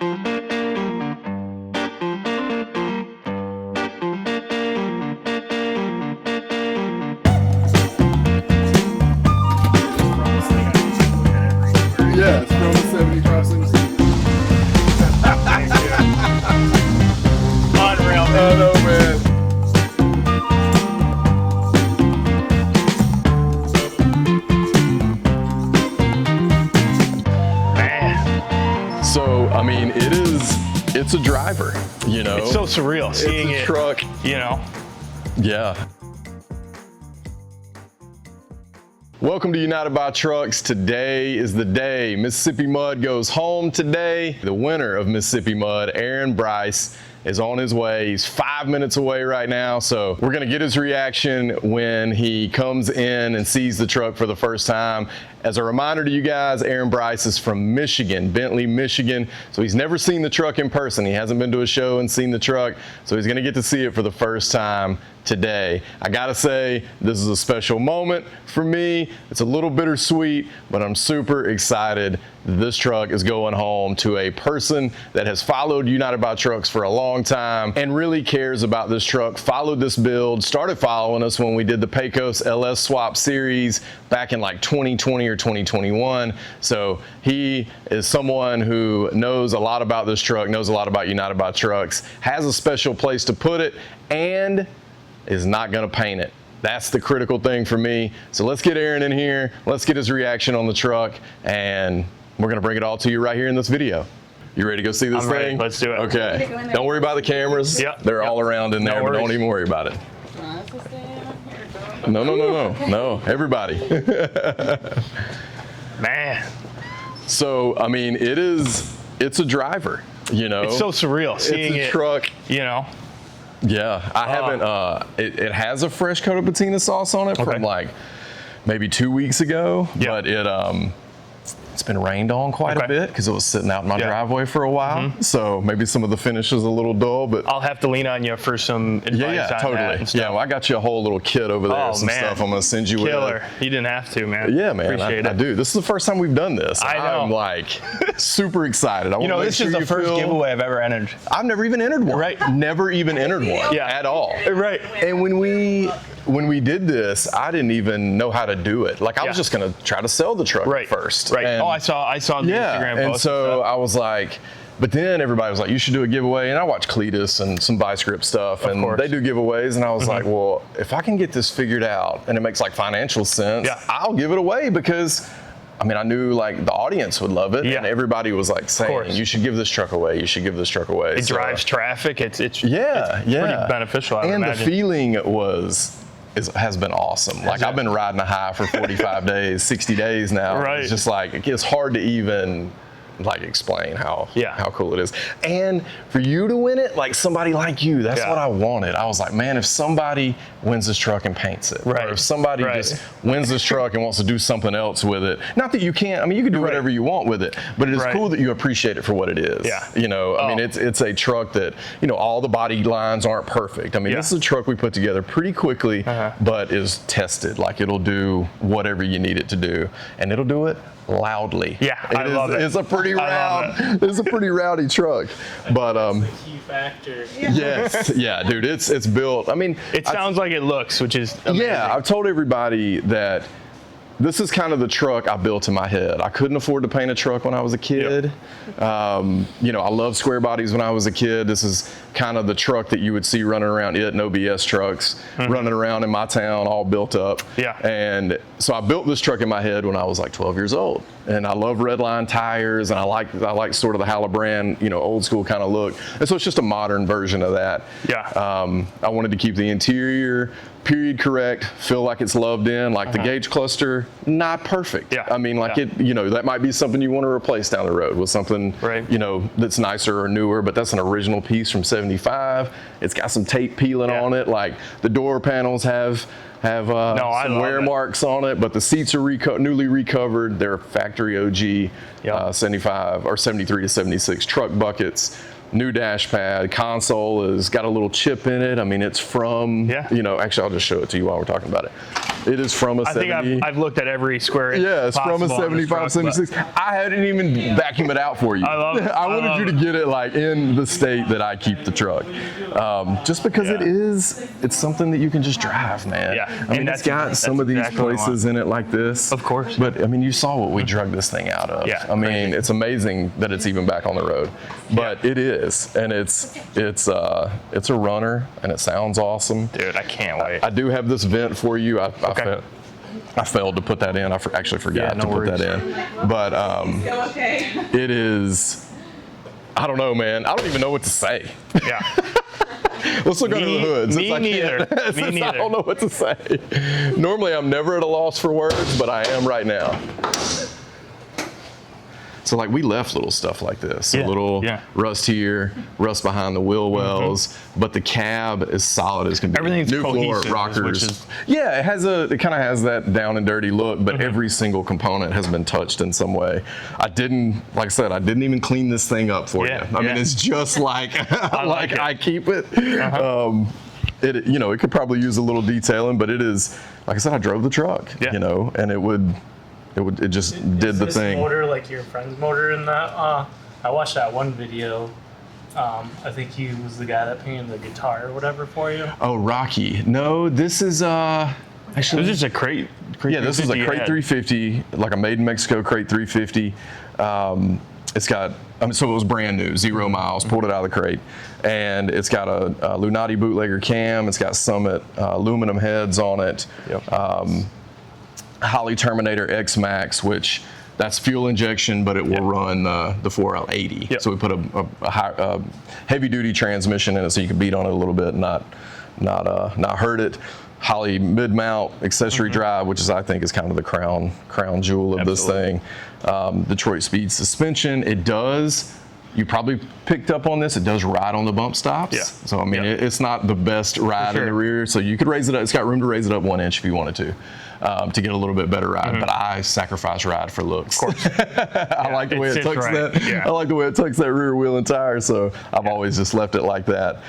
Yeah, it's from the 75 cents. Unreal, I man. know, man. Man, So, I mean, it's a driver, you know? it's so surreal seeing it's a it, truck. you know? Yeah. Welcome to United by Trucks. Today is the day Mississippi Mud goes home today. The winner of Mississippi Mud, Bryce, is on his way. He's 5 minutes away right now. So we're gonna get his reaction when he comes in and sees the truck for the first time. As a reminder to you guys, Bryce is from Michigan, Bentley, Michigan. So he's never seen the truck in person. He hasn't been to a show and seen the truck. So he's gonna get to see it for the first time today. I gotta say, this is a special moment for me. It's a little bittersweet, but I'm super excited that this truck is going home to a person that has followed United by Trucks for a long time and really cares about this truck, followed this build, started following us when we did the Pecos LS Swap series back in like 2020 or 2021. So he is someone who knows a lot about this truck, knows a lot about United by Trucks, has a special place to put it, and is not gonna paint it. That's the critical thing for me. So let's get Aaron in here, let's get his reaction on the truck, and we're gonna bring it all to you right here in this video. You ready to go see this I'm thing? ready. Let's do it. Okay. Don't worry about the cameras. Yep. They're all around in there, but don't even worry about it. No, everybody. Man, So, I mean, it's a driver, you know? it's so surreal seeing it's a it, truck. you know? Yeah, I haven't, it has a fresh coat of patina sauce on it from like maybe 2 weeks ago, but it's been rained on quite a bit because it was sitting out in my driveway for a while. So maybe some of the finish is a little dull, but I'll have to lean on you for some advice on totally. that and stuff. Yeah, well, I got you a whole little kit over there, some stuff I'm gonna send you Killer. with. You didn't have to, man. Yeah, man, Appreciate I do. This is the first time we've done this. I know. I'm like super excited. You know, this is the first giveaway I've ever entered. I've never even entered one. Right. Never even entered one at all. Right. And when we did this, I didn't even know how to do it. Like I was just gonna try to sell the truck at first. Right. And I saw the Instagram post. And so I was like, but then everybody was like, you should do a giveaway. And I watched Cletus and some Vice Grip stuff, and they do giveaways. And I was like, well, if I can get this figured out and it makes like financial sense, I'll give it away, because I mean, I knew like the audience would love it, and everybody was like saying, you should give this truck away. You should give this truck away. It drives traffic. It's pretty beneficial, I would imagine. imagine. The feeling has been awesome. Like I've been riding a high for 45 days, 60 days now. It's just like, it's hard to even like explain how cool it is. And for you to win it, like somebody like you, that's what I wanted. I was like, man, if somebody wins this truck and paints it, or if somebody just wins this truck and wants to do something else with it, not that you can't, I mean, you can do whatever you want with it, but it is cool that you appreciate it for what it is. You know, I mean, it's a truck that, you know, all the body lines aren't perfect. I mean, this is a truck we put together pretty quickly, but is tested. Like it'll do whatever you need it to do, and it'll do it loudly. I love it. It's a pretty it's a pretty rowdy truck, but That's the key factor. yes, dude, it's built. I mean, it sounds like it looks, which is amazing. I've told everybody that this is kind of the truck I built in my head. I couldn't afford to paint a truck when I was a kid. You know, I loved square bodies when I was a kid. This is kind of the truck that you would see running around and OBS trucks running around in my town, all built up. And so I built this truck in my head when I was like 12 years old. And I love redline tires, and I like sort of the Halibran, you know, old school kind of look. And so it's just a modern version of that. I wanted to keep the interior period correct, feel like it's loved in, like the gauge cluster, not perfect. I mean, like it, you know, that might be something you want to replace down the road with something, you know, that's nicer or newer, but that's an original piece from 75. It's got some tape peeling on it. Like the door panels have some wear marks on it, but the seats are newly recovered. They're factory OG 75 or 73 to 76 truck buckets. New dash pad, console has got a little chip in it. I mean, it's from, you know, actually I'll just show it to you while we're talking about it. It is from a I think 70. I've looked at every square. Yeah, it's from a possible on this 75, truck, 76. I hadn't even vacuumed it out for you. I love it. I wanted you to get it like in the state that I keep the truck. Just because it's something that you can just drive, man. Yeah. I mean, it's got some of these exactly what I places in it like this. Of course. But I mean, you saw what we drug this thing out of. Yeah, I mean, it's amazing that it's even back on the road. But it is, and it's a runner, and it sounds awesome. Dude, I can't wait. I do have this vent for you. I failed to put that in. I actually forgot to put that in. But it is, I don't know, man. I don't even know what to say. Yeah. Let's look under the hood. Me neither. I don't know what to say. Normally, I'm never at a loss for words, but I am right now. So like we left little stuff like this, a little rust here, rust behind the wheel wells, but the cab is solid as can be. Everything's new floor, cohesive, rockers. which is- Yeah, it kind of has that down and dirty look, but every single component has been touched in some way. Like I said, I didn't even clean this thing up for you. I mean, it's just like I keep it. It could probably use a little detailing, but it is, like I said, I drove the truck, and it just did the thing. Is this motor like your friend's motor in that? I watched that one video. I think he was the guy that painted the guitar or whatever for you. Oh, Rocky. No, this is actually. This is a crate. Yeah, this is a crate 350, like a made in Mexico crate 350. It's got, so it was brand new, 0 miles, pulled it out of the crate. And it's got a Lunati bootlegger cam. It's got Summit aluminum heads on it. Yep. Holly Terminator X Max, which that's fuel injection, but it will run the 4L80. Yep. So we put a heavy duty transmission in it so you can beat on it a little bit and not hurt it. Holly mid mount accessory drive, which I think is kind of the crown jewel of this thing. Detroit Speed suspension. It does. You probably picked up on this. It does ride on the bump stops. Yeah. So I mean, it's not the best ride in the rear. So you could raise it up. It's got room to raise it up 1 inch if you wanted to get a little bit better ride. But I sacrifice ride for looks. Of course. I like the way it tucks that. Yeah. I like the way it tucks that rear wheel and tire. So I've always just left it like that.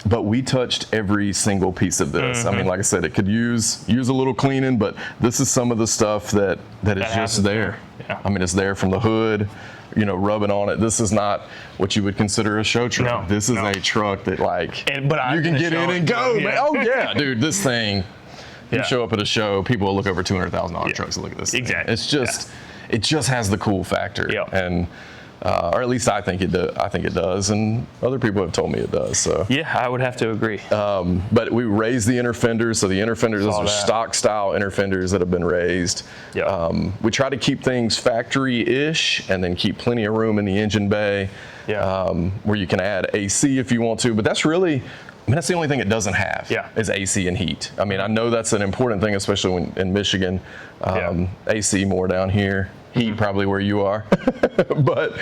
But we touched every single piece of this. I mean, like I said, it could use a little cleaning, but this is some of the stuff that is just there. Yeah. I mean, it's there from the hood, rubbing on it. This is not what you would consider a show truck. No, this is a truck that you can get in and go. Man. Oh yeah, dude, this thing. You show up at a show, people will look over $200,000 trucks and look at this. Exactly. Thing. It's just, it just has the cool factor, and or at least I think it does, and other people have told me it does. So yeah, I would have to agree. But we raised the inner fenders, so the inner fenders, those are stock style inner fenders that have been raised. We try to keep things factory-ish, and then keep plenty of room in the engine bay, where you can add AC if you want to. But that's really, that's the only thing it doesn't have is AC and heat. I mean, I know that's an important thing, especially when in Michigan. AC more down here. Heat probably where you are, but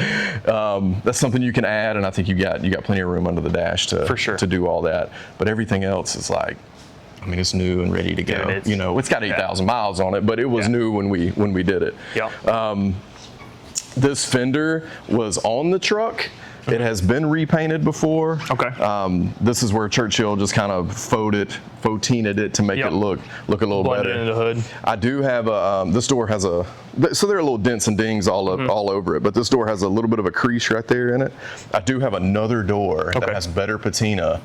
that's something you can add, and I think you got plenty of room under the dash to do all that. But everything else is like, I mean, it's new and ready to go. It's got 8,000 miles on it, but it was new when we did it. This fender was on the truck. It has been repainted before. Okay. This is where Churchill just kind of faux-tinted it to make it look a little better. Into the hood. I do have this door has so there are little dents and dings all over it, but this door has a little bit of a crease right there in it. I do have another door that has better patina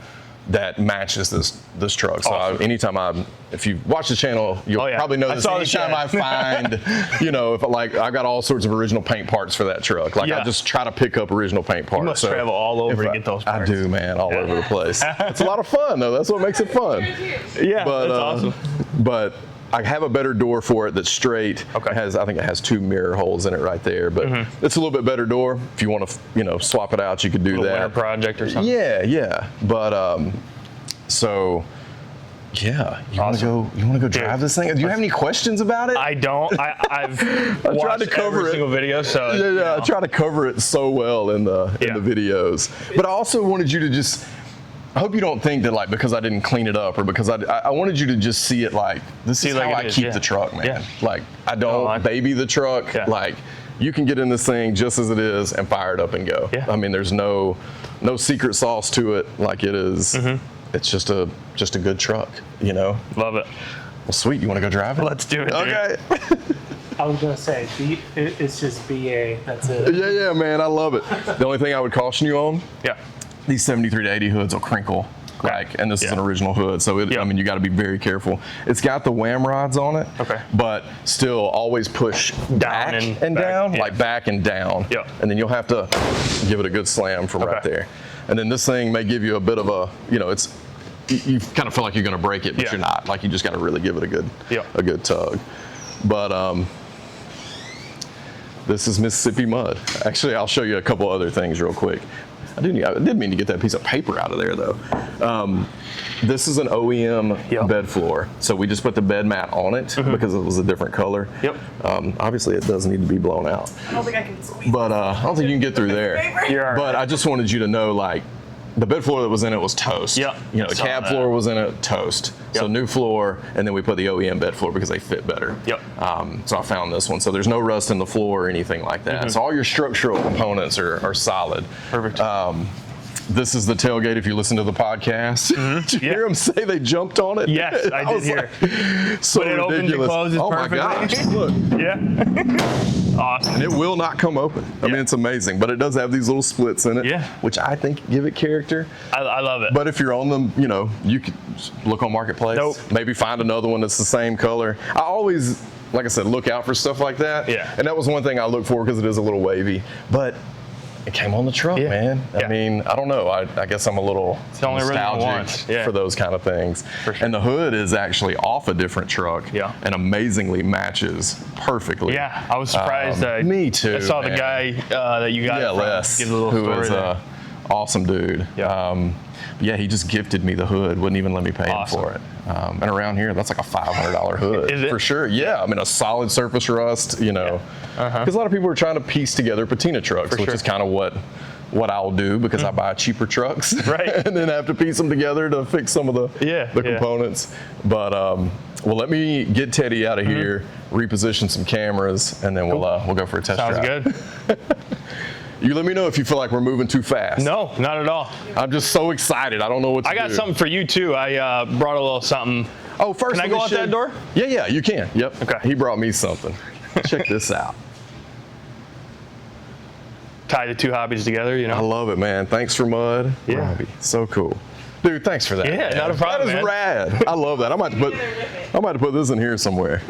that matches this truck. So if you watch the channel, you'll probably know this. Anytime I find, if I got all sorts of original paint parts for that truck. I just try to pick up original paint parts. You must travel all over to get those parts. I do, man, all over the place. It's a lot of fun though. That's what makes it fun. Yeah, that's awesome. But I have a better door for it that's straight. Okay. I think it has 2 mirror holes in it right there, but it's a little bit better door. If you want to, swap it out, you could do that. Winter project or something. Yeah. But so yeah, you want to go drive this thing? Do you have any questions about it? I don't. I've watched every single video, so I try to cover it so well in the videos. But I also wanted you to just. I hope you don't think that because I didn't clean it up or because I wanted you to just see it this is how I keep the truck, man. I don't baby the truck. You can get in this thing just as it is and fire it up and go. I mean, there's no secret sauce to it. It is. It's just a good truck, Love it. Well, sweet. You want to go drive it? Let's do it. Dude. Okay. I was gonna say it's just BA. That's it. Yeah, man. I love it. The only thing I would caution you on, Yeah. these 73 to 80 hoods will crinkle. And this is an original hood, so I mean, you got to be very careful. It's got the wham rods on it, but still always push back and down, like back and down. Yeah. And then you'll have to give it a good slam from right there. And then this thing may give you a bit of a, you know, it's you kind of feel like you're going to break it, but you're not. Like you just got to really give it a good tug. But this is Mississippi mud. Actually, I'll show you a couple other things real quick. I did mean to get that piece of paper out of there though. This is an OEM bed floor. So we just put the bed mat on it because it was a different color. Obviously it does need to be blown out. I don't think I can squeeze. But I don't think you can get through there. But I just wanted you to know, like, the bed floor that was in it was toast. You know, the cab floor was in it, toast. So new floor, and then we put the OEM bed floor because they fit better. So I found this one. So there's no rust in the floor or anything like that. So all your structural components are solid. Perfect. This is the tailgate if you listen to the podcast. Did you hear them say they jumped on it? Yes, I did hear. Like, so but it ridiculous. Opens and closes perfectly. My gosh, look. Awesome. And it will not come open. I mean, it's amazing, but it does have these little splits in it, which I think give it character. I love it. But if you're on them, you know, you could look on Marketplace, maybe find another one that's the same color. I always, like I said, look out for stuff like that. And that was one thing I look for because it is a little wavy. But it came on the truck, man. I mean, I don't know. I guess I'm a little nostalgic for those kind of things. And the hood is actually off a different truck and amazingly matches perfectly. Yeah, I was surprised. Me too. I saw the guy that you got Les, give a little who story is an awesome dude. Yeah, he just gifted me the hood. Wouldn't even let me pay him for it. And around here, that's like a $500 hood. Is it? For sure. Yeah, I mean, a solid surface rust, you know. Because a lot of people are trying to piece together patina trucks, which is kind of what I'll do because I buy cheaper trucks. And then have to piece them together to fix some of the components. But, well, let me get Teddy out of here, reposition some cameras, and then we'll go for a test drive. Sounds good. You let me know if you feel like we're moving too fast. No, not at all. I'm just so excited. I don't know what to do. I got something for you too. I brought a little something. Oh, first, can I go out that door? Yeah, you can. Yep. Okay. He brought me something. Check this out. Tie the two hobbies together, you know. I love it, man. Thanks for mud. Robbie. So cool. Dude, thanks for that. Yeah, man. not a problem. That is rad. I love that. I might have to put this in here somewhere.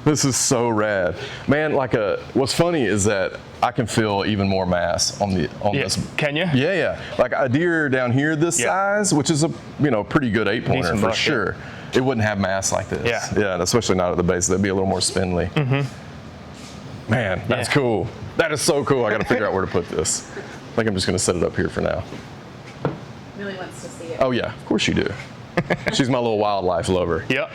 This is so rad. Man, what's funny is that I can feel even more mass on this. Can you? Yeah. Like a deer down here this size, which is a pretty good 8-pointer for sure. It wouldn't have mass like this. Yeah, and especially not at the base. That'd be a little more spindly. Man, that's cool. That is so cool. I got to figure out where to put this. I think I'm just going to set it up here for now. Millie wants to see it. Oh yeah, of course you do. She's my little wildlife lover. Yep.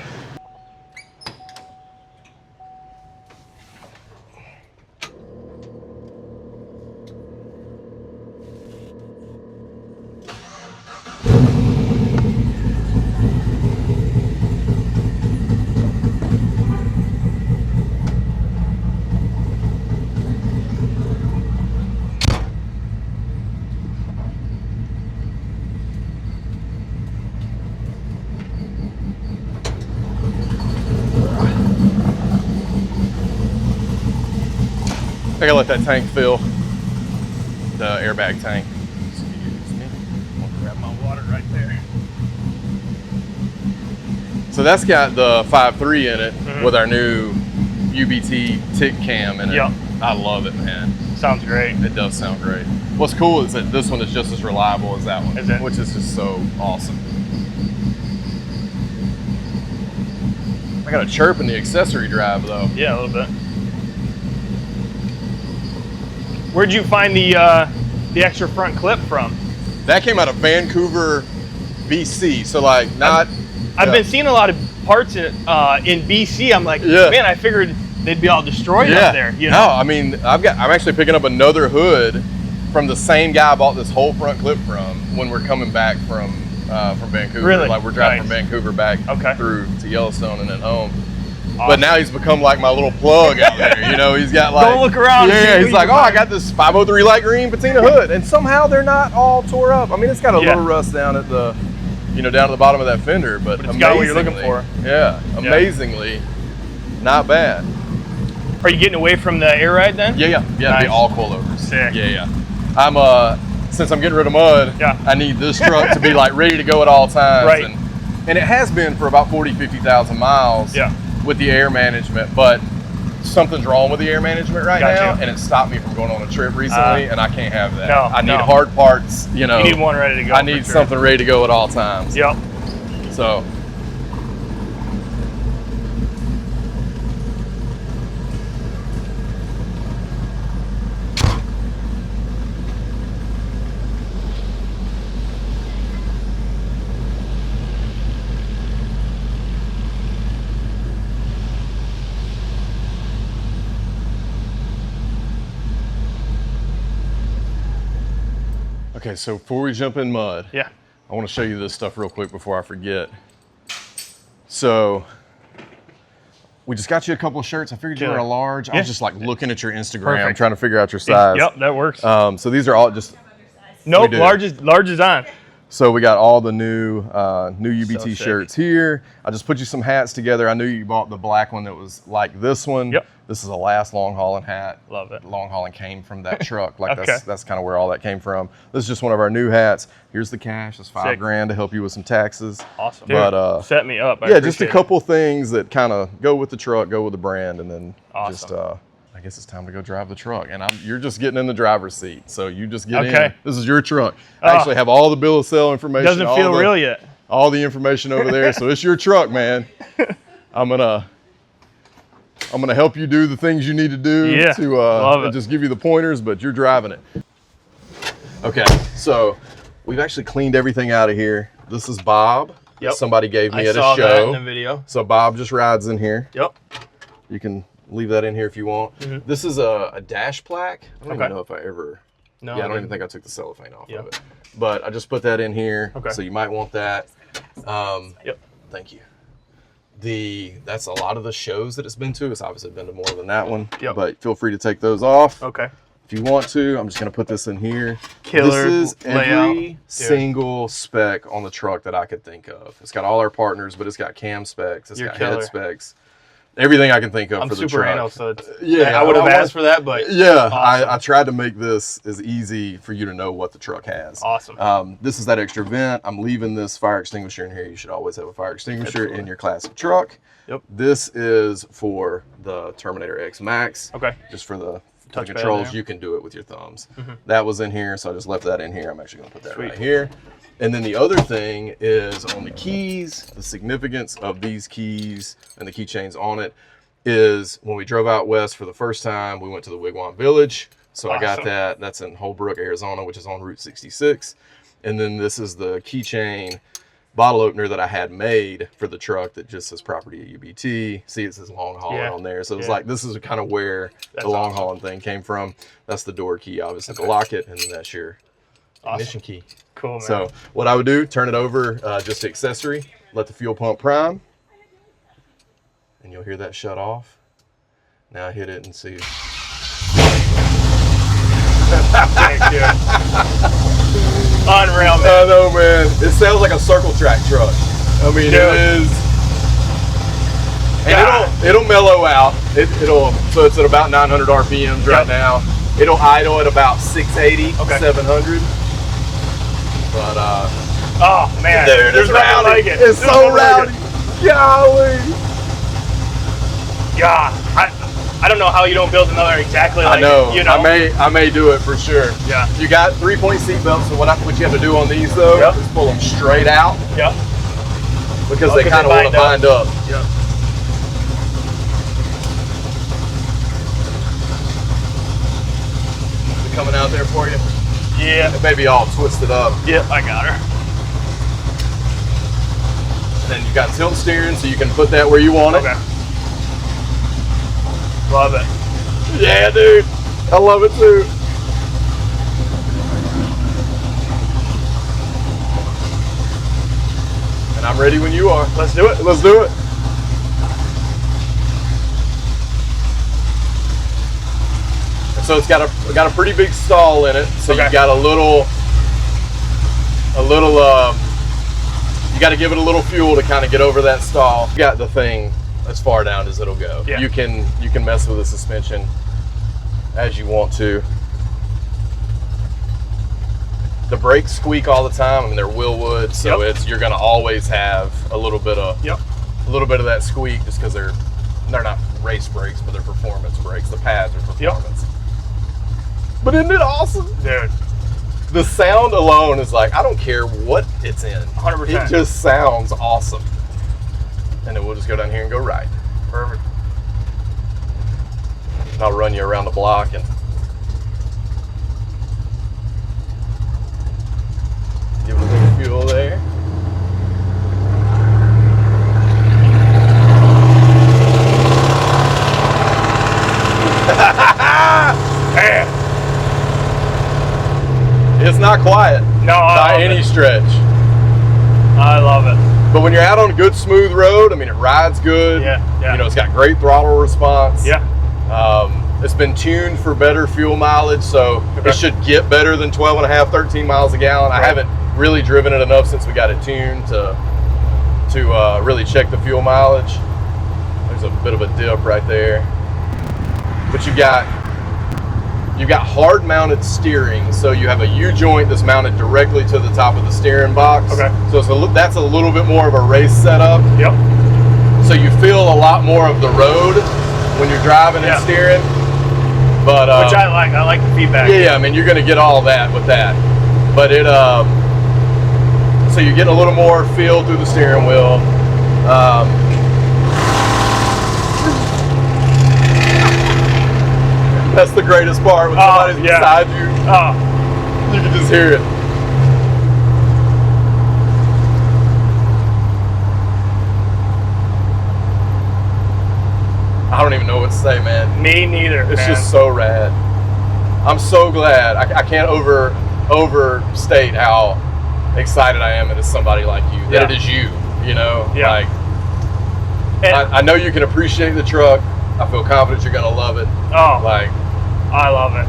I gotta let that tank fill. The airbag tank. Excuse me. I'm gonna grab my water right there. So that's got the 5.3 in it with our new UBT tick cam in it. I love it, man. Sounds great. It does sound great. What's cool is that this one is just as reliable as that one, Is it? which is just so awesome. I got a chirp in the accessory drive though. Yeah, a little bit. Where'd you find the extra front clip from? That came out of Vancouver, BC. So like not. I've been seeing a lot of parts in BC. I'm like, man, I figured they'd be all destroyed up there. You know? No, I mean I'm actually picking up another hood from the same guy I bought this whole front clip from when we're coming back from Vancouver. Really? Like we're driving from Vancouver back through to Yellowstone and then home. Awesome. But now he's become like my little plug out there. You know, he's got like. Go look around. Yeah, he's like, I got this 503 light green patina hood, and somehow they're not all tore up. I mean, it's got a little rust down at the down to the bottom of that fender, but it's got what you're looking for. Yeah, amazingly, not bad. Are you getting away from the air ride then? Yeah. Nice. Be all coilovers. Sick. Yeah. I'm since I'm getting rid of mud, I need this truck to be like ready to go at all times. Right. And it has been for about 50,000 miles. Yeah. With the air management, but something's wrong with the air management right now, and it stopped me from going on a trip recently, and I can't have that. No, I need hard parts. You need one ready to go. I need something ready to go at all times. Yep. So. Okay, so before we jump in mud, I want to show you this stuff real quick before I forget. So, we just got you a couple of shirts. I figured you were a large. I was just like looking at your Instagram, trying to figure out your size. Yep, that works. So these are all just. Nope, large is on. So we got all the new UBT shirts here. I just put you some hats together. I knew you bought the black one that was like this one. Yep. This is a last long hauling hat. Love it. Long hauling came from that truck. Like that's kind of where all that came from. This is just one of our new hats. Here's the cash. It's $5,000 to help you with some taxes. Awesome. But set me up. Yeah, just a couple things that kind of go with the truck, go with the brand, and then just I guess it's time to go drive the truck. And you're just getting in the driver's seat, so you just get in. This is your truck. I actually have all the bill of sale information. Doesn't feel real yet. All the information over there, so it's your truck, man. I'm gonna help you do the things you need to do to just give you the pointers, but you're driving it. Okay, so we've actually cleaned everything out of here. This is Bob. Yep. Somebody gave me at a show. I saw that in the video. So Bob just rides in here. Yep. You can leave that in here if you want. Mm-hmm. This is a dash plaque. I don't even know if I ever. No. Yeah, I don't even think I took the cellophane off of it. But I just put that in here. Okay. So you might want that. Yep. Thank you. That's a lot of the shows that it's been to. It's obviously been to more than that one. Yep. But feel free to take those off. Okay. If you want to, I'm just gonna put this in here. Killer This is layout. every single spec on the truck that I could think of. It's got all our partners, but it's got cam specs. It's got head specs. Everything I can think of for the truck. I'm super anal, so it's, I would have asked for that, but awesome. I tried to make this as easy for you to know what the truck has. Awesome. This is that extra vent. I'm leaving this fire extinguisher in here. You should always have a fire extinguisher in your classic truck. Yep. This is for the Terminator X Max. Okay. Just for the controls, you can do it with your thumbs. Mm-hmm. That was in here, so I just left that in here. I'm actually going to put that right here. And then the other thing is on the keys, the significance of these keys and the keychains on it is when we drove out west for the first time, we went to the Wigwam Village. So I got that. That's in Holbrook, Arizona, which is on Route 66. And then this is the keychain bottle opener that I had made for the truck that just says property of UBT. See, it says long hauling on there. So it's like, this is kind of where the long hauling thing came from. That's the door key, obviously, to lock it. And then that's your ignition key. Cool, man. So what I would do, turn it over just to accessory, let the fuel pump prime, and you'll hear that shut off. Now hit it and see. Unreal, man. I know, man. It sounds like a circle track truck. I mean, it is. And it'll mellow out. So it's at about 900 RPMs right now. It'll idle at about 680, 700. But oh man, dude, there's nothing like it. It's so rowdy. Golly. Yeah, I don't know how you don't build another exactly like I know. it. You know. I may do it for sure. Yeah. You got 3-point seat belts, so what you have to do on these though is pull them straight out. Yep. Because they kind of want to bind up. Yep. Coming out there for you? Yeah. It may be all twisted up. Yep, I got her. And then you got tilt steering, so you can put that where you want it. Okay. Love it. Yeah, dude. I love it too. And I'm ready when you are. Let's do it. Let's do it. So it's got a pretty big stall in it. So you've got a little You got to give it a little fuel to kind of get over that stall. You got the thing as far down as it'll go. Yeah. You can mess with the suspension as you want to. The brakes squeak all the time. I mean, they're Willwood, so you're going to always have a little bit of that squeak, just because they're not race brakes, but they're performance brakes. The pads are performance. But isn't it awesome, dude? The sound alone is like, I don't care what it's in. 100%. It just sounds awesome. And then we'll just go down here and go right. Perfect. And I'll run you around the block and give it a little fuel there. Man. It's not quiet. No, by any stretch. I love it. But when you're out on a good smooth road, I mean, it rides good. Yeah. You know, it's got great throttle response. Yeah. It's been tuned for better fuel mileage, so it should get better than 12 and a half, 13 miles a gallon. I haven't really driven it enough since we got it tuned to really check the fuel mileage. There's a bit of a dip right there. But you've got hard mounted steering, so you have a U-joint that's mounted directly to the top of the steering box. Okay. So that's a little bit more of a race setup. Yep. So you feel a lot more of the road when you're driving and steering. But which I like. I like the feedback. Yeah, I mean, you're going to get all that with that. But so you get a little more feel through the steering wheel. That's the greatest part when somebody's beside you. You can just hear it. I don't even know what to say, man. Me neither. It's just so rad. I'm so glad. I can't overstate how excited I am that it's somebody like you. That it is you. You know, like I know you can appreciate the truck. I feel confident you're gonna love it. Oh, like I love it.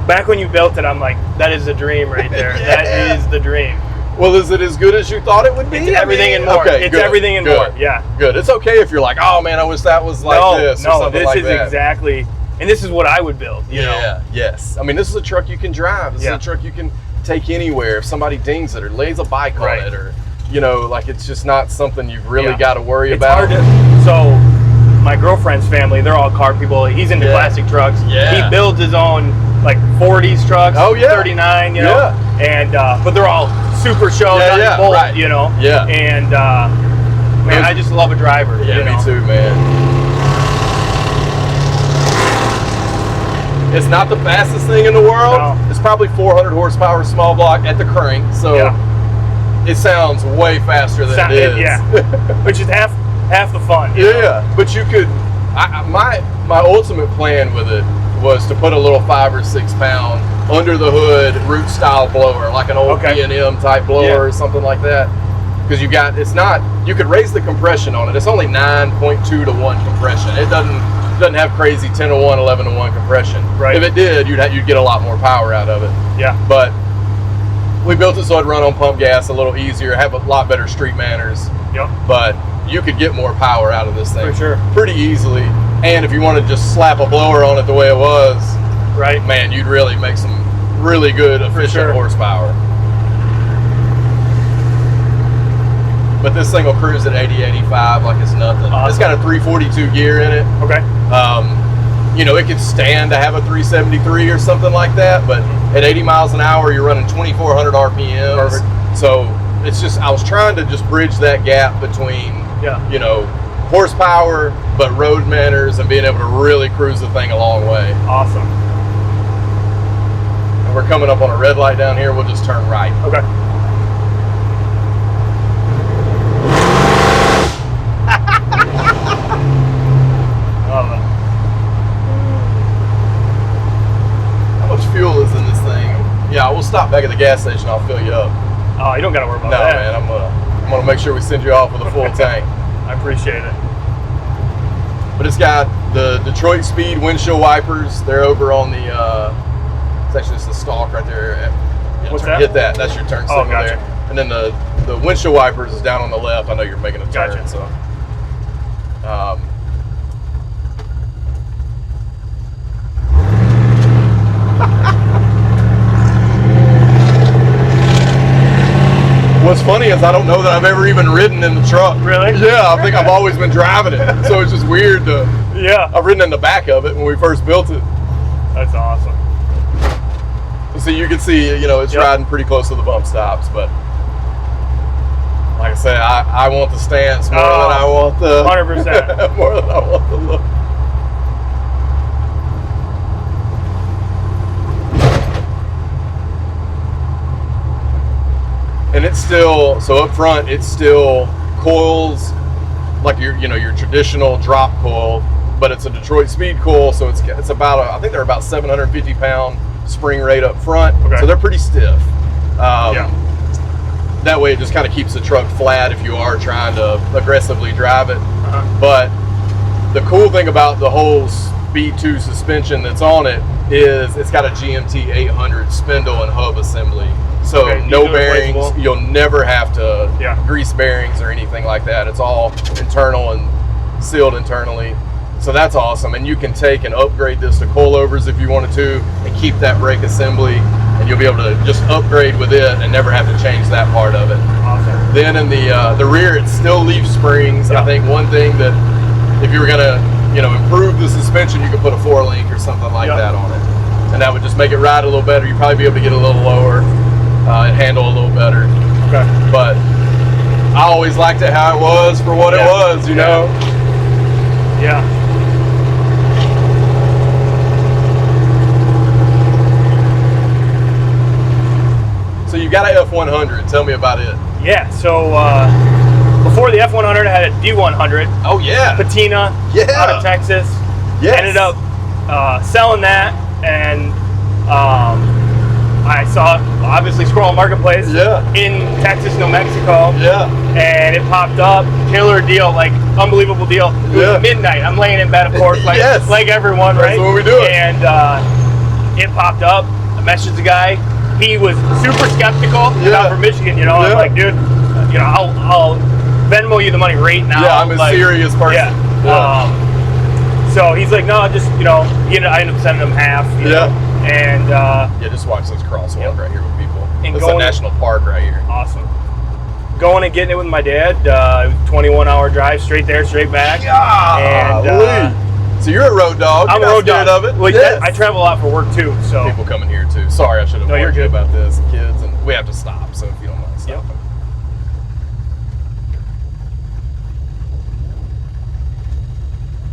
Back when you built it, I'm like, that is the dream right there. That is the dream. Well, is it as good as you thought it would be? It's everything and more. Okay, it's good, everything and good, more. Yeah. Good. It's okay if you're like, oh man, I wish that was like this or something like that. No, this is exactly, and this is what I would build. You know? Yes. I mean, this is a truck you can drive. This is a truck you can take anywhere. If somebody dings it or lays a bike on it, or you know, like it's just not something you've really got to worry about. So my girlfriend's family, they're all car people. He's into classic trucks. Yeah. He builds his own like 40s trucks, 39, you know, and but they're all super show, bolt, you know. Yeah. And man, I just love a driver. Yeah, you know? Me too, man. It's not the fastest thing in the world. No. It's probably 400 horsepower small block at the crank, so it sounds way faster than it is. Yeah, which is half the fun. You know? But you could. My ultimate plan with it was to put a little 5 or 6 pound under the hood root style blower, like an old B&M type blower or something like that. Because you could raise the compression on it. It's only 9.2 to 1 compression. It doesn't have crazy 10 to 1, 11 to 1 compression. Right. If it did, you'd get a lot more power out of it. Yeah. But we built it so it'd run on pump gas a little easier, have a lot better street manners. Yep. But you could get more power out of this thing. For sure. Pretty easily. And if you want to just slap a blower on it the way it was, man, you'd really make some really good, efficient horsepower. But this thing will cruise at 80, 85 like it's nothing. Awesome. It's got a 342 gear in it. Okay. You know, it could stand to have a 373 or something like that, but at 80 miles an hour, you're running 2,400 RPMs. Perfect. So it's just, I was trying to just bridge that gap between, you know, horsepower, but road manners and being able to really cruise the thing a long way. Awesome. And we're coming up on a red light down here. We'll just turn right. Okay. Love it. How much fuel is in this thing? Yeah, we'll stop back at the gas station. I'll fill you up. Oh, you don't got to worry about that. that. No, man. I'm gonna make sure we send you off with a full tank. I appreciate it. But it's got the Detroit Speed windshield wipers. They're over on the, it's actually just the stalk right there. What's that? Hit that. That's your turn signal gotcha. there. And then the the windshield wipers is down on the left. I know you're making a turn, Gotcha. so. What's funny is I don't know that I've ever even ridden in the truck. Really? Yeah, I think I've always been driving it. So it's just weird to. Yeah. I've ridden in the back of it when we first built it. That's awesome. So you can see, it's riding pretty close to the bump stops, but like I say, I want the stance more than I want the 100%. more than I want the look. And it's still, so up front, it's still coils like your traditional drop coil, but it's a Detroit speed coil, so it's about I think they're about 750 pound spring rate up front, so they're pretty stiff. That way it just kind of keeps the truck flat if you are trying to aggressively drive it. But the cool thing about the whole Speed 2 suspension that's on it is it's got a GMT 800 spindle and hub assembly. So no bearings, you'll never have to grease bearings or anything like that. It's all internal and sealed internally. So that's awesome. And you can take and upgrade this to coilovers if you wanted to and keep that brake assembly, and you'll be able to just upgrade with it and never have to change that part of it. Awesome. Then in the rear, it still leaf springs. I think one thing that if you were gonna, improve the suspension, you could put a 4-link or something like that on it. And that would just make it ride a little better. You'd probably be able to get a little lower and handle a little better. Okay. But I always liked it how it was for what it was, you know? Yeah. So you got a F100. Tell me about it. Yeah, so before the F100, I had a D100. Oh, yeah. Patina out of Texas. Yes. Ended up selling that, and I saw it, obviously, Squirrel Marketplace in Texas, New Mexico. Yeah. And it popped up. Killer deal, like unbelievable deal. It was midnight. I'm laying in bed, of course, like everyone, right? That's what we do. And it popped up. I messaged the guy. He was super skeptical. Not from Michigan, I'm like, dude, I'll Venmo you the money right now. Yeah, I'm a serious person. So he's like, no, just I ended up sending him half. You know? And just watch this crosswalk right here with people. And it's a national park right here. Awesome. Going and getting it with my dad. 21-hour drive, straight there, straight back. And so you're a road dog. I'm a road dog. Of it. Well, I travel a lot for work too. So people coming here too. Sorry, I should have warned you about this, kids, and we have to stop. So if you don't mind stopping.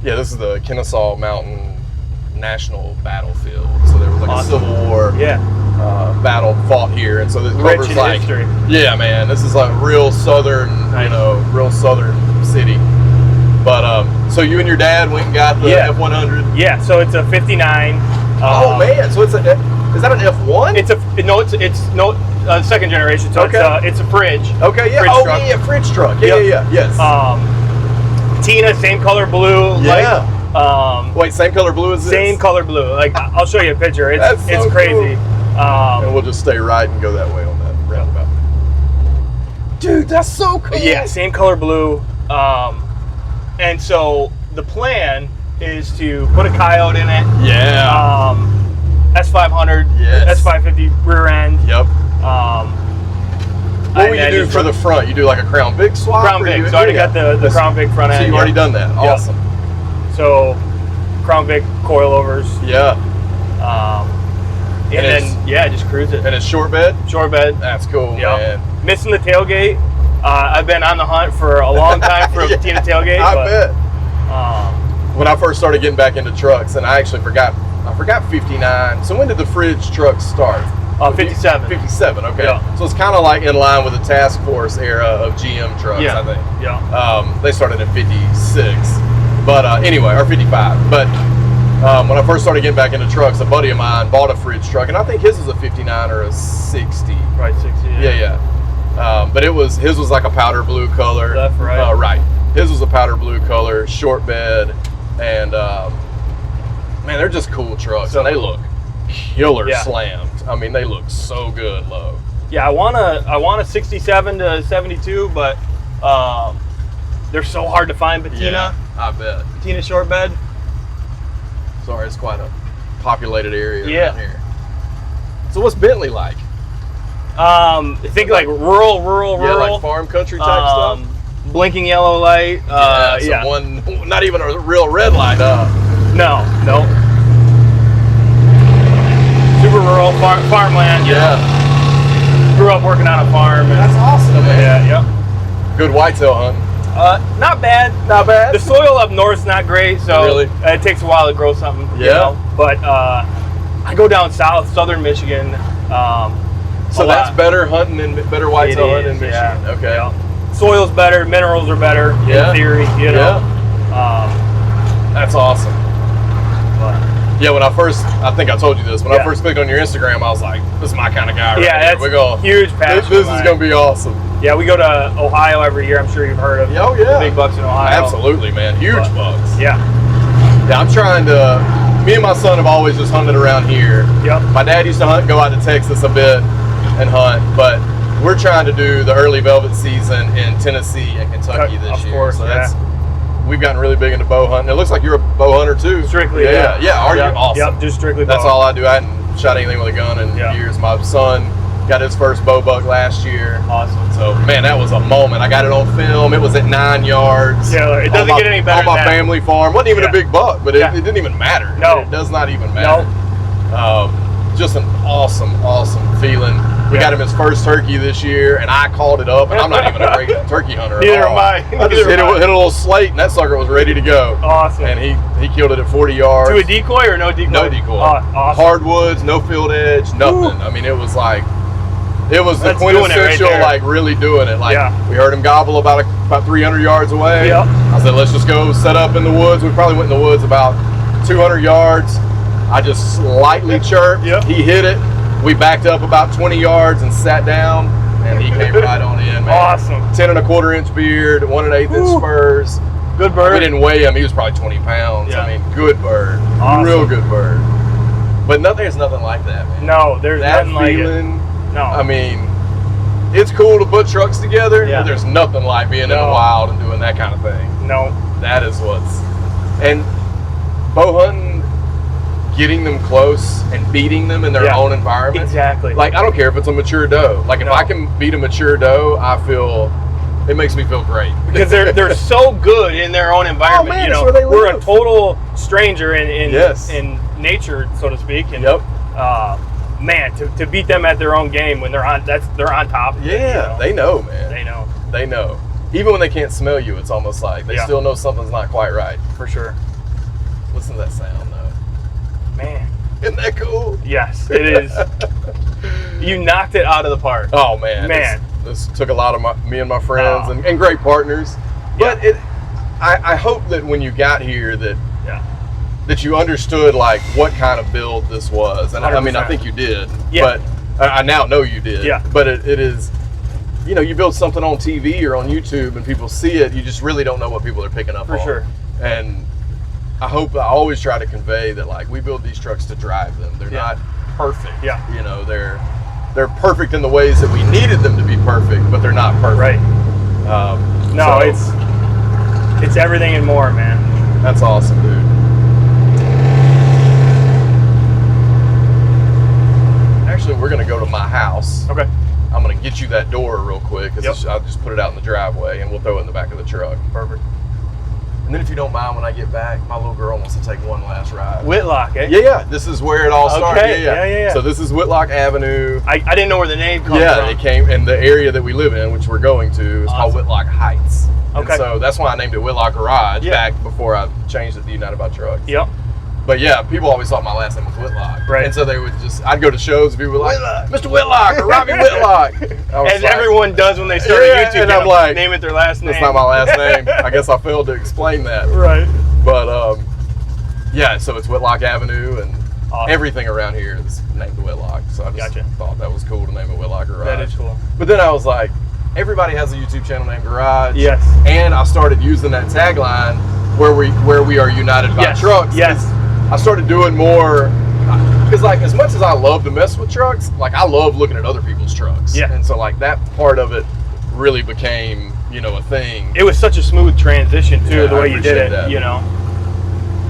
Yeah, this is the Kennesaw Mountain National Battlefield. So there was like a Civil War battle fought here, and so this covers like history. Yeah, man, this is like real southern, real southern city. But so you and your dad went and got the F100. Yeah, so it's a 59. Oh man, so is that an F1? It's second generation. So it's a fridge. Okay, yeah. Fridge truck. Fridge truck. Yeah, yes. Tina, same color blue. Yeah. Wait, same color blue as this? Same color blue. Like I'll show you a picture. It's crazy. Cool. And we'll just stay right and go that way on that roundabout. Dude, that's so cool. Yeah, same color blue. And so the plan is to put a coyote in it. Yeah. S500. Yes. S550 rear end. Yep. What would you do for the front? You do like a Crown Vic swap? Crown Vic. So I already got the Crown Vic front end. So you've already done that. Awesome. So Crown Vic coilovers. Yeah. And then just cruise it. And it's short bed? Short bed. That's cool, man. Missing the tailgate. I've been on the hunt for a long time for a Patina tailgate. I bet. When I first started getting back into trucks, and I actually forgot 59. So when did the fridge trucks start? 57. 57, okay. Yeah. So it's kind of like in line with the task force era of GM trucks, I think. Yeah. They started in 56. But anyway, or 55. But when I first started getting back into trucks, a buddy of mine bought a fridge truck, and I think his was a 59 or a 60. Right, 60. But his was like a powder blue color. Left, right. Right. His was a powder blue color, short bed, and man, they're just cool trucks, and they look killer slammed. I mean, they look so good, low. Yeah, I want a 67 to 72, but they're so hard to find patina. Yeah, I bet. Patina short bed. Sorry, it's quite a populated area Yeah. around here. So what's Bentley like? I think like rural. Yeah, like farm country type stuff? Blinking yellow light. So one, not even a real red light. No. Super rural farmland. Yeah. Grew up working on a farm. And, That's awesome, man. yeah. Good whitetail hunting. Not bad. Not bad. The soil up north's not great, so Really? it takes a while to grow something. Yeah. You know? But I go down south, southern Michigan. So that's better hunting and better whitetail hunting in Michigan. Yeah. Okay. Yeah. Soil's better, minerals are better Yeah. in theory. You know. That's awesome. But, Yeah, when I think I told you this, when I first clicked on your Instagram, I was like, this is my kind of guy right yeah, here. that's We're going, huge passion. this is going to be awesome. Yeah, we go to Ohio every year. I'm sure you've heard of Oh, yeah. the big bucks in Ohio. Absolutely, man. Huge bucks. Yeah. Yeah, I'm trying to, me and my son have always just hunted around here. Yep. My dad used to go out to Texas a bit and hunt, but we're trying to do the early velvet season in Tennessee and Kentucky this year. Of course, so we've gotten really big into bow hunting. It looks like you're a bow hunter too. Strictly, Yeah, are you? Awesome. Yep, just strictly bow. That's all I do. I hadn't shot anything with a gun in years. My son got his first bow buck last year. Awesome. So, man, that was a moment. I got it on film. It was at 9 yards. Yeah, it doesn't get any better on my than that. family farm. Wasn't even a big buck, but it didn't even matter. No. It does not even matter. No. Just an awesome feeling. We got him his first turkey this year, and I called it up, and I'm not even a great turkey hunter Neither at all. am I. I just hit a little slate, and that sucker was ready to go. Awesome. And he killed it at 40 yards. To a decoy or no decoy? No decoy. Awesome. Hardwoods, no field edge, nothing. Woo. I mean, it was like, it was the That's doing it right quintessential, there. like really doing it. Like Yeah. we heard him gobble about 300 yards away. Yep. I said, let's just go set up in the woods. We probably went in the woods about 200 yards. I just slightly chirped. Yep. He hit it. We backed up about 20 yards and sat down, and he came right on in, man. Awesome. 10 1/4 inch beard, 1 1/8 inch spurs. Good bird. We didn't weigh him. He was probably 20 pounds. Yeah. I mean, good bird. Awesome. Real good bird. But there's nothing like that, man. No, there's That nothing like it. feeling, No. I mean, it's cool to put trucks together, Yeah. but there's nothing like being in the No. wild and doing that kind of thing. No. That is and bow hunting, getting them close and beating them in their own environment. Exactly. Like, I don't care if it's a mature doe. Like, if No. I can beat a mature doe, it makes me feel great. Because they're so good in their own environment. man, you that's know, where they we're a live. total stranger in Yes. in nature, so to speak. And Yep. man, to beat them at their own game when they're on top of it. Yeah, you know? they know, man. They know. They know. Even when they can't smell you, it's almost like they still know something's not quite right. For sure. Listen to that sound, though. Man. Isn't that cool? Yes, it is. You knocked it out of the park. Oh, man. Man. This took a lot of me and my friends and great partners. But I hope that when you got here that you understood like what kind of build this was. And I mean, I 100%. think you did. Yeah. But I now know you did. Yeah. But it is, you know, you build something on TV or on YouTube and people see it, you just really don't know what people are picking up on. For sure. And I always try to convey that like we build these trucks to drive them. They're not perfect. Yeah. You know, they're perfect in the ways that we needed them to be perfect, but they're not perfect. Right. No, so, it's everything and more, man. That's awesome, dude. Actually, we're gonna go to my house. Okay. I'm gonna get you that door real quick because Yep. I'll just put it out in the driveway and we'll throw it in the back of the truck. Perfect. And then if you don't mind, when I get back, my little girl wants to take one last ride. Whitlock, eh? Yeah. This is where it all started. Okay, yeah. So this is Whitlock Avenue. I didn't know where the name comes Yeah, from. it came in the area that we live in, which we're going to, is called Awesome. Whitlock Heights. Okay. And so that's why I named it Whitlock Garage Yeah. back before I changed it to United by Trucks. Yep. But yeah, people always thought my last name was Whitlock. Right. And so they would I'd go to shows and people were like, Mr. Whitlock or Robbie Whitlock. I was As like, everyone does when they start a YouTube and I'm channel, like, name it their last name. that's not my last name. I guess I failed to explain that. Right. But yeah, so it's Whitlock Avenue and Awesome. everything around here is named Whitlock. So I just thought that was cool to name it Whitlock Garage. That is cool. But then I was like, everybody has a YouTube channel named Garage. Yes. And I started using that tagline where we are united by trucks. Yes. I started doing more. because like as much as I love to mess with trucks, like I love looking at other people's trucks. Yeah. And so like that part of it really became, you know, a thing. It was such a smooth transition too, Yeah, the I way you did appreciate it. that. You know,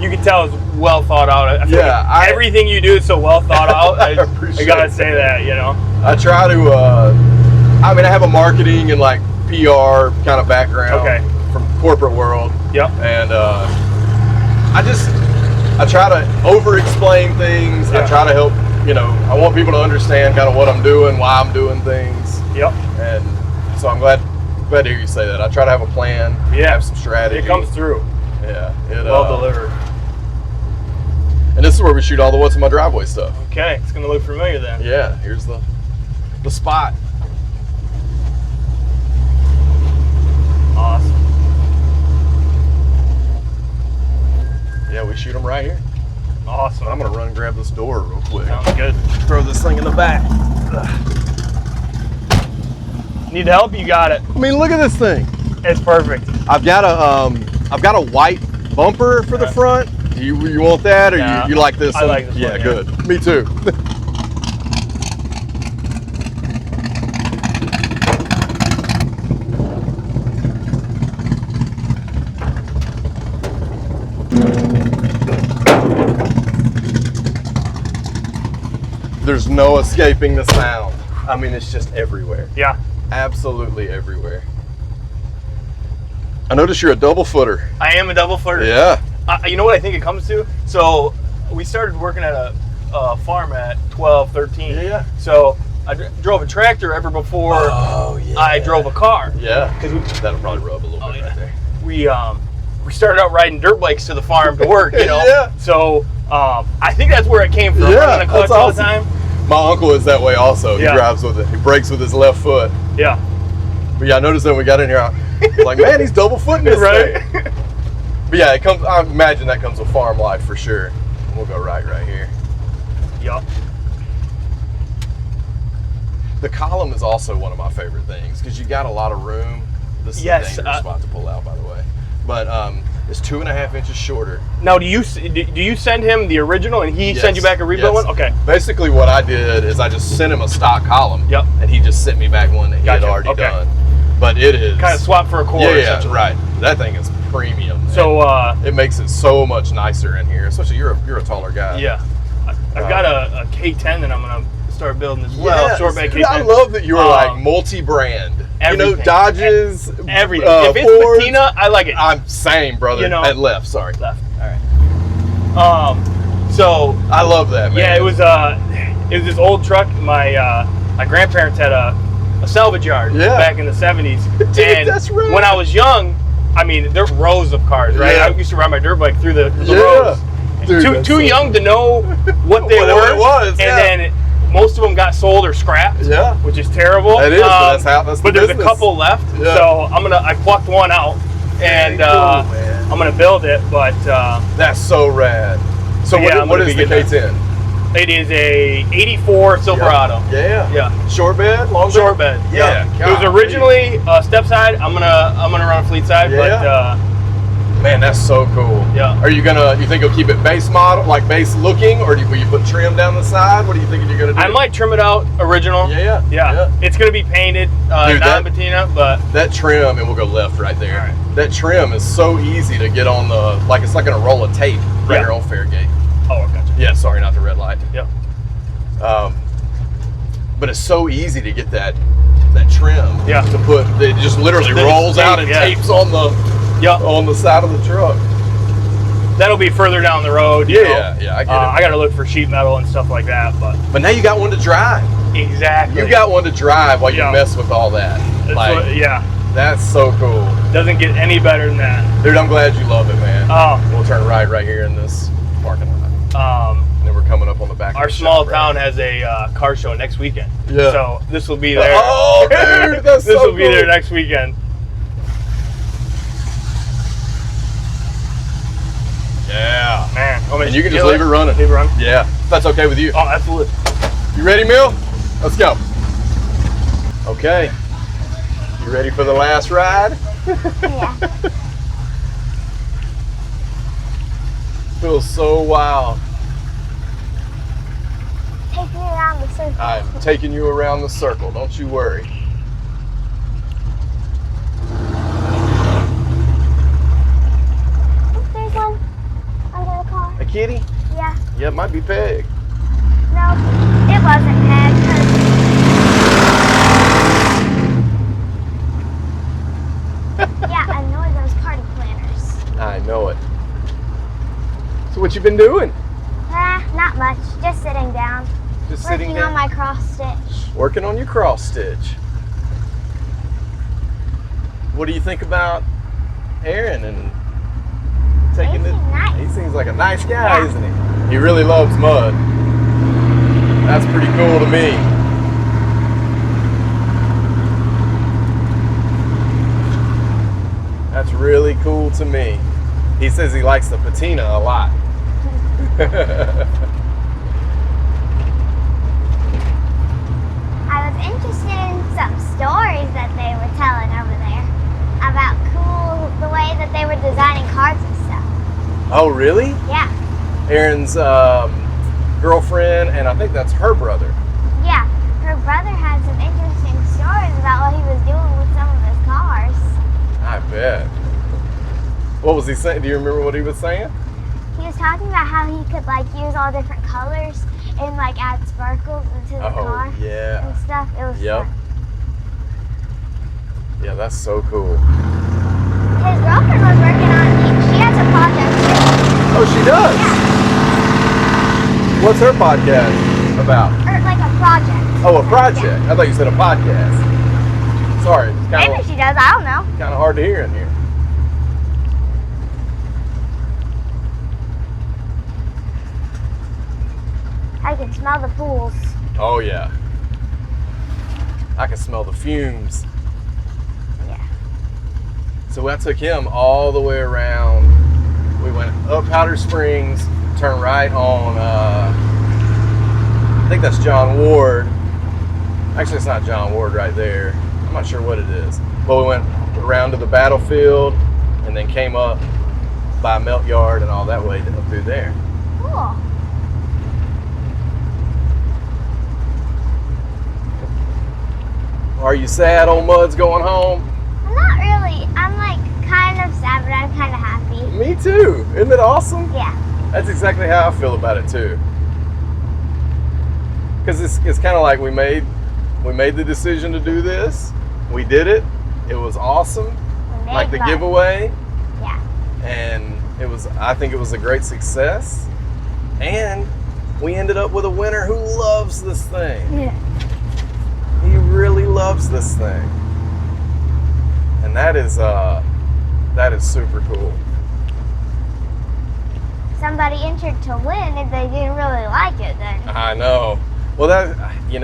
you can tell it's well thought out. I feel Yeah, like everything you do is so well thought out. I appreciate gotta say that. You know. I try to, I mean, I have a marketing and like PR kind of background from corporate world. Yep. And I try to over-explain things. Yeah. I try to help, you know, I want people to understand kind of what I'm doing, why I'm doing things. Yep. And so I'm glad to hear you say that. I try to have a plan, have some strategy. It comes through. Yeah. Well delivered. And this is where we shoot all the What's in My Driveway stuff. Okay, it's gonna look familiar then. Yeah, here's the spot. Awesome. Yeah, we shoot them right here. Awesome. I'm gonna run and grab this door real quick. Sounds good. Throw this thing in the back. Need help? You got it. I mean, look at this thing. It's perfect. I've got a white bumper for the front. You want that, or you like this? I like this yeah, one, yeah. good. Me too. There's no escaping the sound. I mean, it's just everywhere. Yeah. Absolutely everywhere. I notice you're a double footer. I am a double footer. Yeah. You know what I think it comes to? So we started working at a farm at 12, 13. Yeah. So I drove a tractor ever before I drove a car. Yeah. Because that'll probably rub a little bit right there. We started out riding dirt bikes to the farm to work, you know. Yeah. So I think that's where it came from. Yeah, Running a clutch that's all awesome. the time. My uncle is that way also. He Yeah. drives with it. He brakes with his left foot. Yeah. But yeah, I noticed that when we got in here, I was like, man, he's double footing this Right. thing. But yeah, it comes. I imagine that comes with farm life for sure. We'll go right here. Yup. The column is also one of my favorite things because you got a lot of room. This is a dangerous spot to pull out, by the way. But it's 2.5 inches shorter. Now, do you send him the original and he send you back a rebuild one? Okay. Basically, what I did is I just sent him a stock column. Yep. And he just sent me back one that he had already Okay. done. But it is Kind of swap for a core. Yeah, essentially. right. That thing is premium. So it makes it so much nicer in here, especially you're a taller guy. yeah, I've got a K10 that I'm gonna start building as well. Yes. Short bed K10. I love that you're like multi-brand. Everything. You know, Dodges, Everything. If it's Fords, patina, I like it. I'm same, brother. You know- At left, sorry. Left. All right. So I love that, man. yeah, it was this old truck. My grandparents had a salvage yard back in the 70s. Dude, and that's right. when I was young, I mean, there were rows of cars, right? Yeah. I used to ride my dirt bike through the Yeah. rows. Dude, Too young to know what they What were. it was, and yeah. then most of them got sold or scrapped. Yeah. Which is terrible. That is, but that's the But there's business. a couple left, Yeah. so I plucked one out, and Very cool, man. I'm gonna build it. But That's so rad. So Yeah, I'm what gonna is be the getting K10? it is a '84 Silverado. Yeah. Yeah. Short bed, long bed? Short bed. Yeah. It was golly. originally step side. I'm gonna run a fleet side, Yeah. Man, that's so cool. Yeah. Are you think you'll keep it base model, like base looking, or will you put trim down the side? What are you thinking you're gonna do? I might trim it out original. Yeah. It's gonna be painted Dude, non-patina, but That trim, and we'll go left right there. All right. That trim is so easy to get on it's like in a roll of tape right Yeah. here on Fairgate. oh, I gotcha. Yeah, sorry, not the red light. Yep. But it's so easy to get that trim. Yeah. To put, it just literally Then it's rolls out tape, and yeah. tapes on the side of the truck. That'll be further down the road. you know. Yeah, I get it. I gotta look for sheet metal and stuff like that, but But now you got one to drive. exactly. You got one to drive while you Yeah. mess with all that. yeah. That's so cool. Doesn't get any better than that. Dude, I'm glad you love it, man. Oh, We'll turn right here in this parking lot. And then we're coming up on the back our of the small shop, town right? has a car show next weekend. Yeah. So this will be there. Oh, dude, that's This so will be cool. there next weekend. Yeah. Man. And you can just leave it running. Leave it running. Yeah. If that's okay with you. Oh, absolutely. You ready, Mill? Let's go. Okay. You ready for the last ride? Yeah. Feels so wild. around the circle. I'm taking you around the circle. Don't you worry. Oh, there's one under the car. A kitty? Yeah. Yeah, it might be Peg. No, it wasn't Peg. Yeah, I know those party planners. I know it. So what you been doing? Not much. Just sitting down. Just sitting Working down? on my cross stitch. Working on your cross stitch. What do you think about Aaron and taking He it? seems nice. He seems like a nice guy, Yeah. isn't he? He really loves mud. That's pretty cool to me. That's really cool to me. He says he likes the patina a lot. I was interested in some stories that they were telling over there about the way that they were designing cars and stuff. Oh, really? Yeah, Aaron's girlfriend, and I think that's her brother. yeah. Her brother had some interesting stories about what he was doing with some of his cars. I bet. What was he saying? Do you remember what he was saying? He was talking about how he could like use all different colors and like add sparkles into the car yeah. and stuff. It was Yep. fun. Yeah, that's so cool. His girlfriend was working on she has a project too. Oh, she does? What's her podcast about? Or like a project. Oh, a project. I thought you said a podcast. Sorry, it's kind Maybe of she does, I don't know. hard to hear in here. I can smell the pools. Oh, yeah. I can smell the fumes. Yeah. So I took him all the way around. We went up Powder Springs, turned right on, I think that's John Ward. Actually, it's not John Ward right there. I'm not sure what it is. But we went around to the battlefield and then came up by Melt Yard and all that way up through there. Cool. Are you sad old Mud's going home? I'm not really. I'm like kind of sad, but I'm kind of happy. Me too. Isn't it awesome? Yeah. That's exactly how I feel about it too. Because it's kind of like we made the decision to do this. We did it. It was awesome. We made Like the love. giveaway. Yeah. And I think it was a great success. And we ended up with a winner who loves this thing. Yeah. He really loves this thing. And that is super cool. Somebody entered to win if they didn't really like it then. I know. Well, you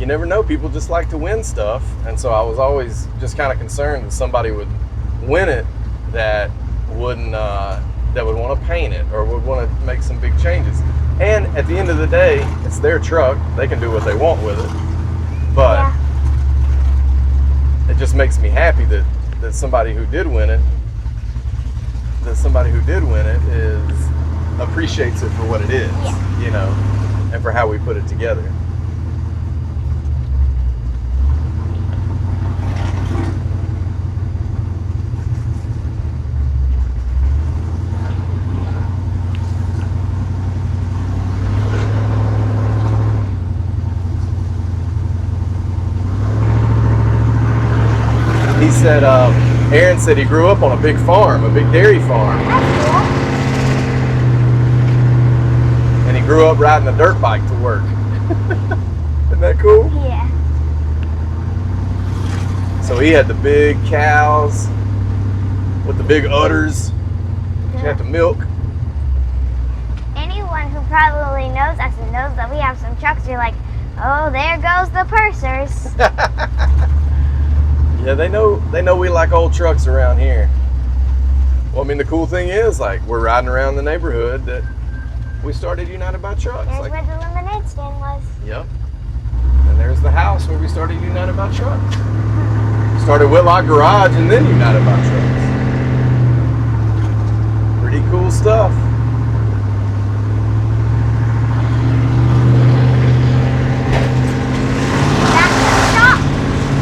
never know. People just like to win stuff. And so I was always just kind of concerned that somebody would win it that would want to paint it or would want to make some big changes. And at the end of the day, it's their truck. They can do what they want with it. But Yeah. it just makes me happy that somebody who did win it, appreciates it for what it is, and for how we put it together. He said, Aaron said he grew up on a big farm, a big dairy farm. That's cool. And he grew up riding a dirt bike to work. Isn't that cool? Yeah. So he had the big cows with the big udders. She had to milk. Anyone who probably knows us and knows that we have some trucks, you're like, oh, there goes the pursers. Yeah, they know we like old trucks around here. Well, I mean, the cool thing is, like, we're riding around the neighborhood that we started United by Trucks. There's Like, where the lemonade stand was. yep. And there's the house where we started United by Trucks. Started Whitlock Garage and then United by Trucks. Pretty cool stuff.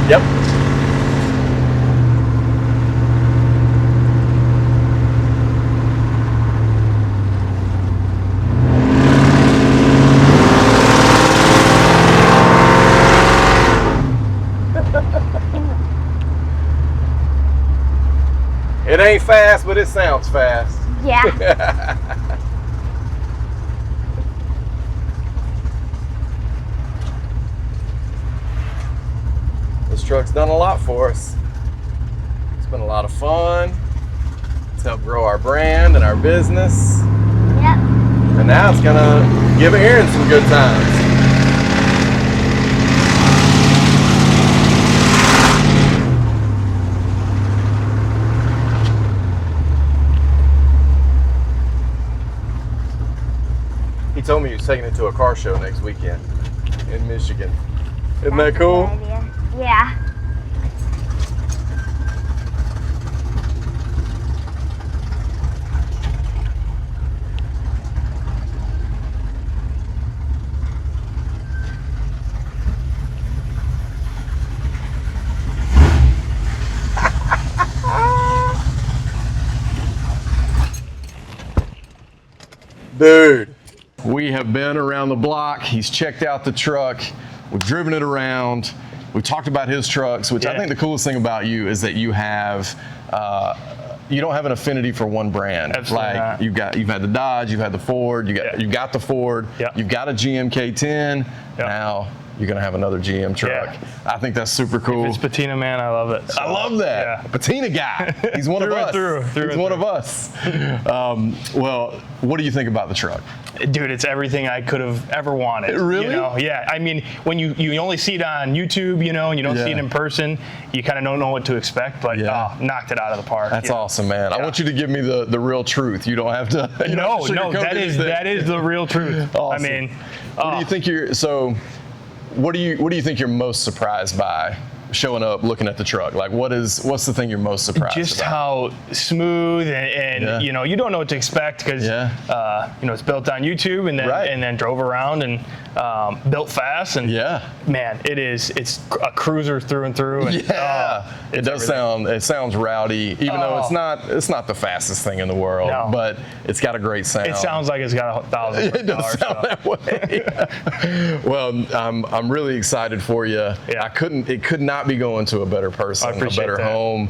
Yep. It ain't fast, but it sounds fast. Yeah. This truck's done a lot for us. It's been a lot of fun. It's helped grow our brand and our business. Yep. And now it's gonna give Aaron some good times. He told me he was taking it to a car show next weekend in Michigan. Isn't that cool? Good idea. Yeah. Dude. We have been around the block. He's checked out the truck. We've driven it around. We talked about his trucks, which I think the coolest thing about you is that you have, you don't have an affinity for one brand. Absolutely not. You've had the Dodge, you've had the Ford, you got the Ford, you've got a GM K10. Now you're gonna have another GM truck. I think that's super cool. If it's patina, man, I love it. So. I love that. Yeah. Patina guy. He's one of us. He's one of us. Well, what do you think about the truck? Dude, it's everything I could have ever wanted. Really? You know? Yeah. I mean, when you only see it on YouTube, you know, and you don't see it in person, you kind of don't know what to expect. But knocked it out of the park. That's awesome, man. I want you to give me the real truth. You don't have to. No, that is the real truth. Awesome. I mean, what do you think what do you think you're most surprised by showing up, looking at the truck? Like, what's the thing you're most surprised just about? how smooth and you know, you don't know what to expect because you know, it's built on YouTube and then drove around and built fast and man, it's a cruiser through and through. And, it does it sounds rowdy, even though it's not the fastest thing in the world, but it's got a great sound. It sounds like it's got 1,000. It does sound that way. Well, I'm really excited for you. It could not be going to a better person, a better home.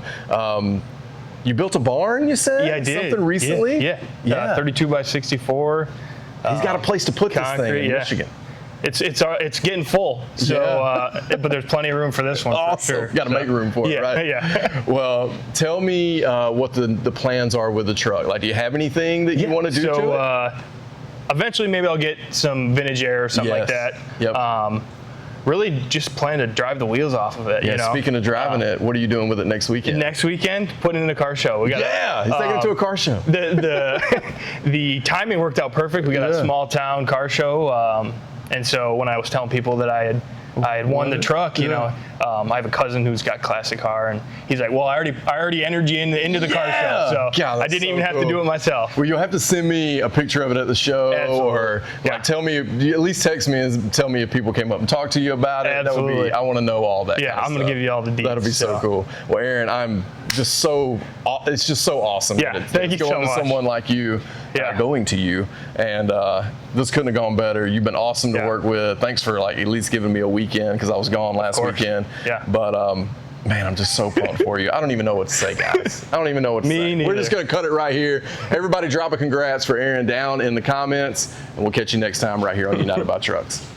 You built a barn, you said? Yeah, I did. Something recently? Yeah. 32 by 64. He's got a place to put this thing in Michigan. It's getting full, so but there's plenty of room for this one. Awesome. For sure. Got to make room for it, right? Yeah. Well, tell me what the plans are with the truck. Like, do you have anything that you want to do to it? Eventually, maybe I'll get some vintage air or something like that. Yep. Really, just plan to drive the wheels off of it. Yeah. You know? Speaking of driving it, what are you doing with it next weekend? Next weekend, putting it in a car show. We got he's taking it to a car show. The timing worked out perfect. We got a small town car show. And so when I was telling people that I had won the truck, you know, I have a cousin who's got classic car, and he's like, "Well, I already entered you into the car show, so I didn't even have to do it myself." Well, you'll have to send me a picture of it at the show, or like tell me, at least text me and tell me if people came up and talked to you about it. Absolutely. That would be, I want to know all that. Yeah, I'm gonna give you all the details. That'll be so cool. Well, Aaron, it's just so awesome. Yeah, thank you so much. Going to someone like you, going to you, and this couldn't have gone better. You've been awesome to work with. Thanks for like at least giving me a weekend because I was gone last weekend. Yeah. But man, I'm just so pumped for you. I don't even know what to say, guys. I don't even know what to say. Neither. We're just going to cut it right here. Everybody drop a congrats for Aaron down in the comments, and we'll catch you next time right here on United by Trucks.